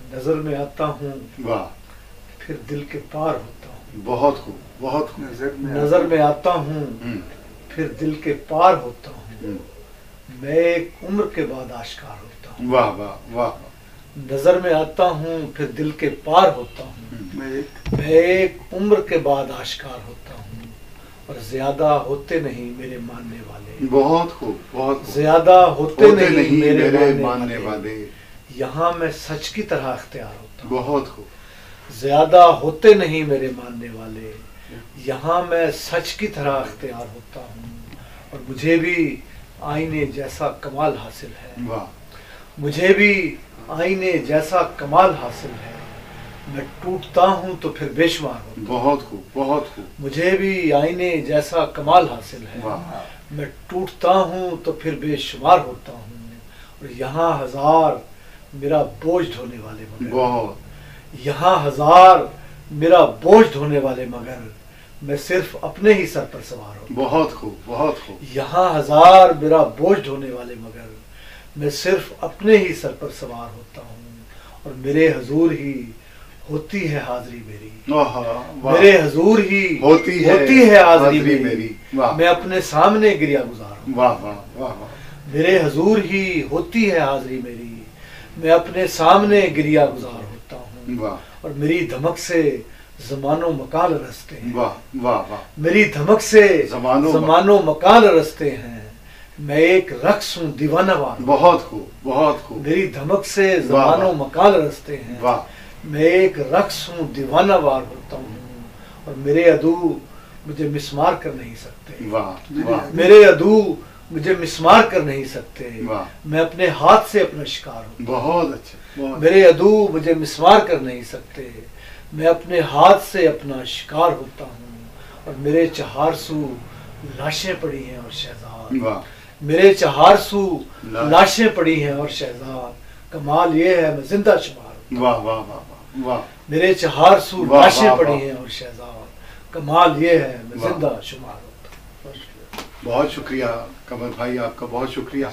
नजर में आता हूँ वाह, फिर दिल के पार होता हूँ। बहुत खूब, बहुत खूब। नजर में आता हूँ फिर दिल के पार होता हूँ। मैं एक उम्र के बाद आश्कार होता हूँ। वाह वाह वाह। नजर में आता हूँ फिर दिल के पार होता हूँ। मैं एक उम्र के बाद आश्कार होता हूँ। और ज्यादा होते नहीं मेरे मानने वाले। बहुत खूब, बहुत खूब। ज्यादा होते नहीं मेरे मानने वाले। यहाँ मैं सच की तरह अख्तियार होता हूँ। बहुत खूब। ज्यादा होते नहीं मेरे मानने वाले, यहाँ मैं सच की तरह अख्तियार होता हूँ। और मुझे भी आईने जैसा कमाल हासिल है। वाह, मुझे भी आईने जैसा कमाल हासिल है। मैं टूटता हूँ तो फिर बेशुमार होता हूँ। बहुत खूब, बहुत खूब। मुझे भी आईने जैसा कमाल हासिल है। वाह। मैं टूटता हूँ तो फिर बेशुमार होता हूँ। और यहाँ हजार मेरा बोझ ढोने वाले मगर। बहुत। यहाँ हजार मेरा बोझ ढोने वाले मगर, मैं सिर्फ अपने ही सर पर सवार हूँ। बहुत खूब, बहुत खूब। यहाँ हजार मेरा बोझ ढोने वाले मगर, मैं सिर्फ अपने ही सर पर सवार होता हूँ। और मेरे हजूर ही होती है हाजिरी मेरी। मेरे हजूर ही होती है हाजिरी मेरी। मैं अपने सामने गिरिया गुजार हूँ। वाह वाह वाह वाह। मेरे हजूर ही होती है हाजिरी मेरी। मैं अपने सामने गिरिया गुजार होता हूँ। वाह। और मेरी धमक से ज़मानो मकाल रसते हैं। वाह वाह वाह। मेरी धमक से ज़मानो मकाल रसते हैं। मैं एक रक्स हूँ दीवाना वार। बहुत खूब, बहुत खूब। मेरी धमक से ज़मानो मकाल रसते हैं। वाह। मैं एक रक्स हूँ दीवाना वार होता हूँ। और मेरे अदू मुझे मिसमार कर नहीं सकते। वाह वाह। मेरे अदू मुझे मिसमार कर नहीं सकते। वाह। मैं अपने हाथ से अपना शिकार हूँ। बहुत अच्छा। मेरे अदू मुझे मिसमार कर नहीं सकते। मैं अपने हाथ से अपना शिकार होता हूँ। और मेरे चहारसू लाशें पड़ी हैं और शहजाद। वाह। मेरे चहारसू लाशें पड़ी हैं और शहजाद। कमाल ये है मैं जिंदा शुमार हूँ। वाह वाह वाह वाह। मेरे चहारसू लाशें पड़ी हैं और शहजाद। कमाल ये है मैं जिंदा शुमार होता हूँ। बहुत शुक्रिया कमर भाई, आपका बहुत शुक्रिया।